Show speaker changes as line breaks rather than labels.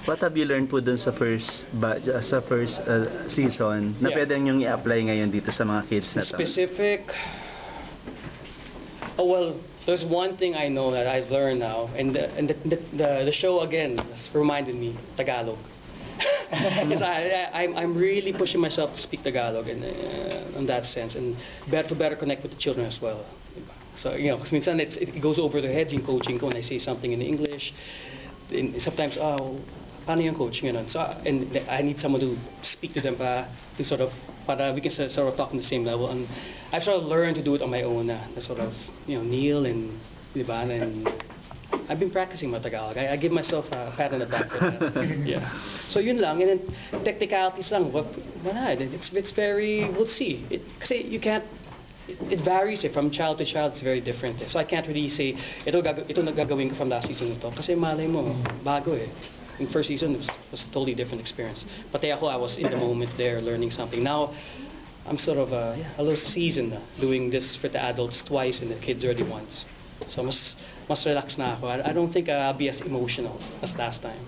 What have you learned po dun sa first season na
Yeah.
pwede niyong i-apply ngayon dito sa mga kids na to?
Specific. Oh well, there's one thing I know that I've learned now, and the show again has reminded me Tagalog. Because I'm really pushing myself to speak Tagalog in that sense, and to better connect with the children as well. So, you know, because minsan it goes over their heads in coaching ko when I say something in English. Sometimes, paano yung coach? Ganun. So, and I need someone to speak to them to sort of, para we can sort of talk on the same level. And I've sort of learned to do it on my own, to sort of, you know, kneel and, di ba, and I've been practicing my Tagalog. I give myself a pat on the back for that. Yeah. So yun lang, and then technicalities lang. Wala, it's very, we'll see. Kasi you can't, it varies from child to child. It's very different. So I can't really say, ito nagagawin ko from last season ito. Kasi malay mo, bago eh. In first season, it was a totally different experience. Pati ako, I was in the moment there learning something. Now, I'm sort of a little seasoned doing this for the adults twice and the kids already once. So mas relax na ako. I don't think I'll be as emotional as last time.